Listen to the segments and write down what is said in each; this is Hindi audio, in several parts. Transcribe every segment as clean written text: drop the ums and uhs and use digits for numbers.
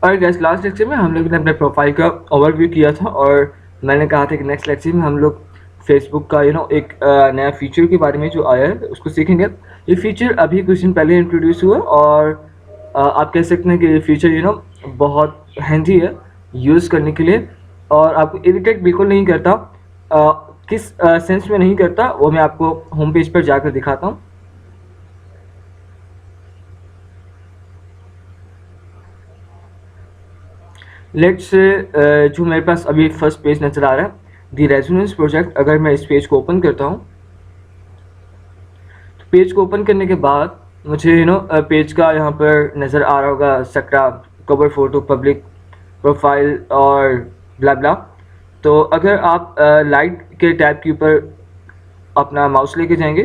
और गैस लास्ट लेक्चर में हम लोग ने अपने प्रोफाइल का ओवरव्यू किया था और मैंने कहा था कि नेक्स्ट लेक्चर में हम लोग फेसबुक का एक नया फीचर के बारे में जो आया है उसको सीखेंगे। ये फीचर अभी कुछ दिन पहले इंट्रोड्यूस हुआ और आप कह सकते हैं कि ये फीचर बहुत हैंडी है यूज़ करने के लिए और आपको इरिटेट बिल्कुल नहीं करता। किस सेंस में नहीं करता वो मैं आपको होम पेज पर जाकर दिखाता हूँ। लेट्स से जो मेरे पास अभी फर्स्ट पेज नज़र आ रहा है दी रेजोनेंस प्रोजेक्ट। अगर मैं इस पेज को ओपन करता हूँ तो पेज को ओपन करने के बाद मुझे पेज का यहाँ पर नज़र आ रहा होगा Sakra, cover photo, public, profile और ब्ला ब्ला। तो अगर आप लाइट के टैब के ऊपर अपना माउस लेके जाएंगे,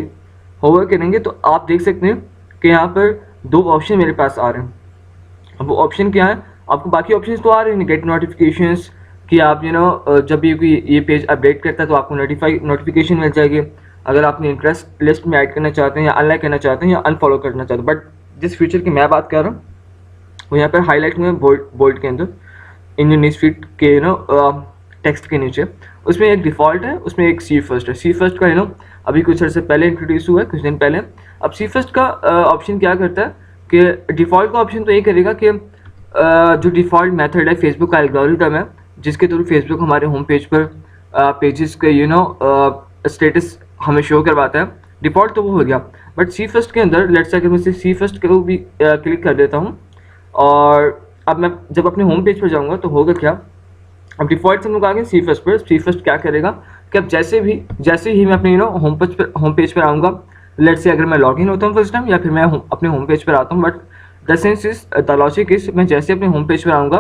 होवर करेंगे तो आप देख सकते हैं कि यहाँ पर दो ऑप्शन मेरे पास आ रहे हैं। अब वो ऑप्शन क्या है, आपको बाकी ऑप्शंस तो आ रहे हैं, गेट नोटिफिकेशंस कि आप जब भी कोई ये पेज अपडेट करता है तो आपको नोटिफिकेशन मिल जाएगी। अगर आपने इंटरेस्ट लिस्ट में ऐड करना चाहते हैं या अनलाइक करना चाहते हैं या अनफॉलो करना चाहते हैं। बट जिस फीचर की मैं बात कर रहा हूँ वो यहाँ पर हाईलाइट हुए हैं बोल्ड के अंदर इन न्यूज़ फीड के टेक्स्ट के नीचे। उसमें एक डिफ़ॉल्ट है, उसमें एक सी फर्स्ट है। सी फर्स्ट का अभी कुछ अर्से पहले इंट्रोड्यूस हुआ है, कुछ दिन पहले। अब सी फर्स्ट का ऑप्शन क्या करता है कि डिफ़ॉल्ट का ऑप्शन तो ये करेगा कि जो डिफ़ॉल्ट मेथड है फेसबुक का एल्गोरिथम है जिसके थ्रू फेसबुक हमारे होम पेज पर पेजेस के स्टेटस हमें शो करवाता है, डिफ़ॉल्ट तो वो हो गया। बट सी फर्स्ट के अंदर लेट्स से अगर मैं सी फर्स्ट को भी क्लिक कर देता हूँ और अब मैं जब अपने होम पेज पर जाऊँगा तो होगा क्या, अब डिफ़ॉल्ट से हम लोग आ गए सी फर्स्ट पर। सी फर्स्ट क्या करेगा कि अब जैसे ही मैं अपने होम पेज पर आऊँगा, लेट्स से अगर मैं लॉगिन होता हूँ फर्स्ट टाइम या फिर मैं अपने होम पेज पर आता हूँ, but the sense is the logic is मैं जैसे अपने होम पेज पर आऊँगा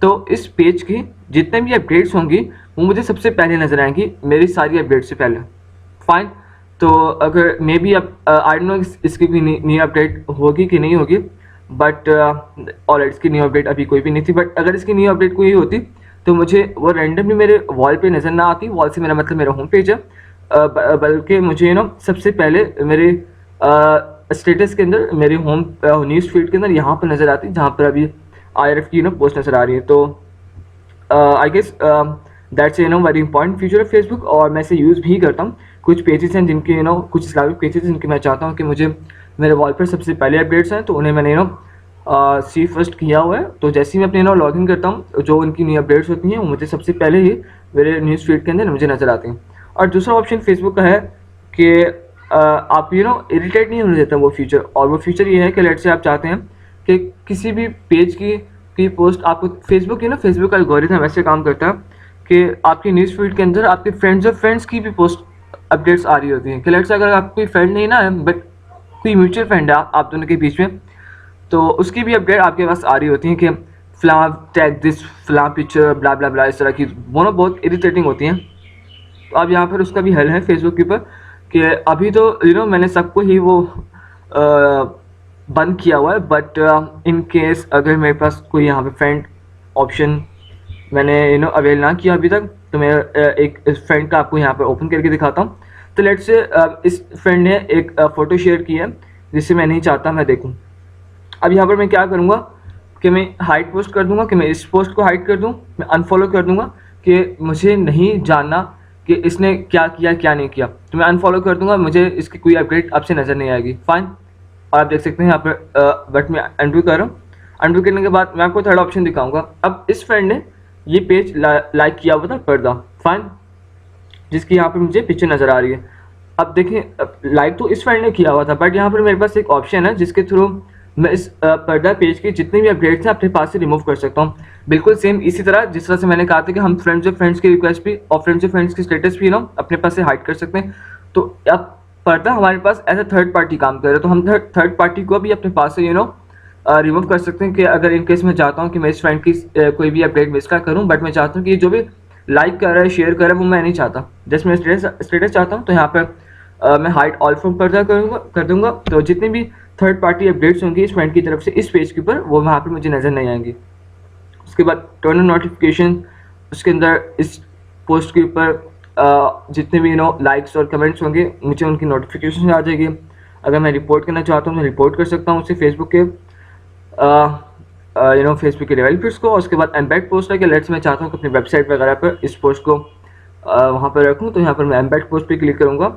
तो इस पेज की जितने भी अपडेट्स होंगी वो मुझे सबसे पहले नजर आएंगी, मेरी सारी अपडेट से पहले। फाइन। तो अगर मे बी अब आई डोंट नो इसकी भी न्यू अपडेट होगी कि नहीं होगी, बट ऑल इसकी न्यू अपडेट अभी कोई भी नहीं थी। बट अगर इसकी न्यू अपडेट कोई होती तो मुझे वो रैंडमली मेरे वॉल पे नज़र ना आती। वॉल से मेरा मतलब मेरा होम पेज है, बल्कि मुझे सबसे पहले मेरे स्टेटस के अंदर, मेरे होम न्यूज़ फीड के अंदर यहाँ पर नज़र आती जहाँ पर अभी IRF की पोस्ट नज़र आ रही है। तो I guess that's very important feature of Facebook और मैं इसे यूज़ भी करता हूँ। कुछ पेजेस हैं जिनके कुछ इस्लामिक पेजेस जिनके मैं चाहता हूँ कि मुझे मेरे वॉल पर सबसे पहले अपडेट्स हैं तो उन्हें मैंने सी फर्स्ट किया हुआ है। तो जैसे ही मैं अपने लॉगिन करता हूँ जो उनकी न्यू अपडेट्स होती हैं वो मुझे सबसे पहले ही मेरे न्यूज़ फीड के अंदर मुझे नज़र आती हैं। और दूसरा ऑप्शन फेसबुक का है कि आप इरिटेट नहीं होने देता वो फीचर। और वो फीचर ये है कि लेट से आप चाहते हैं कि किसी भी पेज की पोस्ट आपको फेसबुक फेसबुक का एल्गोरिथम ऐसे काम करता है कि आपकी न्यूज़ फीड के अंदर आपके फ्रेंड्स ऑफ फ्रेंड्स की भी पोस्ट अपडेट्स आ रही होती हैं। कि लेट से अगर आपको कोई फ्रेंड नहीं ना है बट कोई म्यूचुअल फ्रेंड है आप दोनों के बीच में, तो उसकी भी अपडेट आपके पास आ रही होती है कि फ़लाँ टैग दिस, फ़लाँ पिक्चर, ब्ला ब्ला ब्ला, इस तरह की वो बहुत इरिटेटिंग होती हैं। तो अब यहाँ पर उसका भी हल है फेसबुक के ऊपर कि अभी तो मैंने सबको ही वो बंद किया हुआ है, बट इन केस अगर मेरे पास कोई यहाँ पे फ्रेंड ऑप्शन मैंने अवेल ना किया अभी तक तो मैं एक इस फ्रेंड का आपको यहाँ पर ओपन करके दिखाता हूँ। तो लेट्स से इस फ्रेंड ने एक फ़ोटो शेयर की है जिसे मैं नहीं चाहता मैं देखूँ। अब यहाँ पर मैं क्या करूँगा कि मैं हाइड पोस्ट कर दूँगा, कि मैं इस पोस्ट को हाइड कर दूँ, मैं अनफॉलो कर दूँगा कि मुझे नहीं जानना कि इसने क्या किया क्या नहीं किया। तो मैं अनफॉलो कर दूँगा, मुझे इसकी कोई अपडेट आपसे नज़र नहीं आएगी। फाइन। और आप देख सकते हैं यहाँ पर बट मैं अनडू कर रहा हूँ। अनडू करने के बाद मैं आपको थर्ड ऑप्शन दिखाऊँगा। अब इस फ्रेंड ने ये पेज लाइक किया हुआ था पर्दा, फाइन, जिसकी यहाँ पर मुझे पिक्चर नज़र आ रही है। अब देखें लाइक तो इस फ्रेंड ने किया हुआ था बट यहाँ पर मेरे पास एक ऑप्शन है जिसके थ्रू मैं इस पर्दा पेज के जितने भी अपडेट्स हैं अपने पास से रिमूव कर सकता हूँ। बिल्कुल सेम इसी तरह जिस तरह से मैंने कहा था कि हम फ्रेंड्स ऑफ फ्रेंड्स की रिक्वेस्ट भी और फ्रेंड्स ऑफ फ्रेंड्स की स्टेटस भी अपने पास से हाइड कर सकते हैं। तो अब पर्दा हमारे पास एज अ थर्ड पार्टी काम कर रहा है, तो हम थर्ड पार्टी को भी अपने पास से रिमूव कर सकते हैं। कि अगर इन केस मैं चाहता हूँ कि मैं इस फ्रेंड की कोई भी अपडेट मिस ना करूँ, बट मैं चाहता हूँ कि जो भी लाइक कर रहा है शेयर कर रहा है वो मैं नहीं चाहता, जस्ट मैं स्टेटस चाहता हूँ, तो यहाँ पर मैं हाइड ऑल फ्रॉम पर्दा कर दूंगा। तो जितनी भी थर्ड पार्टी अपडेट्स होंगी इस फ्रेंड की तरफ से इस पेज के ऊपर वो वहाँ पर मुझे नज़र नहीं आएंगी। उसके बाद टर्न ऑन नोटिफिकेशन, उसके अंदर इस पोस्ट के ऊपर जितने भी लाइक्स और कमेंट्स होंगे मुझे उनकी नोटिफिकेशन आ जाएगी। अगर मैं रिपोर्ट करना चाहता हूँ मैं रिपोर्ट कर सकता हूँ उसे फेसबुक के फेसबुक के डेवलपर्स को, और उसके बाद एम्बेड पोस्ट है कि लेट्स मैं चाहता हूँ कि अपनी वेबसाइट वगैरह पर इस पोस्ट को वहाँ पर रखूँ, तो यहाँ पर मैं एम्बेड पोस्ट पे क्लिक करूँगा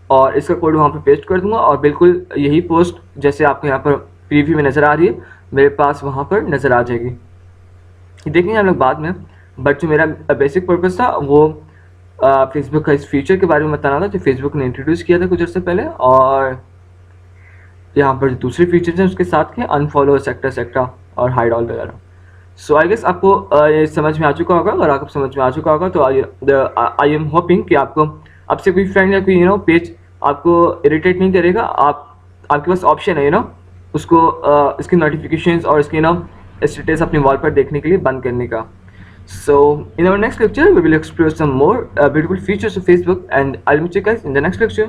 और इसका कोड वहाँ पर पेस्ट कर दूँगा और बिल्कुल यही पोस्ट जैसे आपको यहाँ पर प्रीव्यू में नज़र आ रही है मेरे पास वहाँ पर नज़र आ जाएगी। देखेंगे हम लोग बाद में, बट जो मेरा बेसिक पर्पस था वो फेसबुक का इस फीचर के बारे में बताना था जो फेसबुक ने इंट्रोड्यूस किया था कुछ अर्से पहले, और यहाँ पर जो दूसरे फीचर्स हैं उसके साथ के अनफॉलो सेक्टर और हाइड ऑल वगैरह। सो आई गेस आपको ये समझ में आ चुका होगा। अगर आपको समझ में आ चुका होगा तो आई एम होपिंग कि आपको आपसे कोई फ्रेंड या कोई पेज आपको इरिटेट नहीं करेगा। आपके पास ऑप्शन है उसको इसकी नोटिफिकेशंस और इसकी स्टेटस अपनी वॉल पर देखने के लिए बंद करने का। So in our next lecture we will explore some more beautiful features of Facebook, and I'll meet you guys in the next lecture.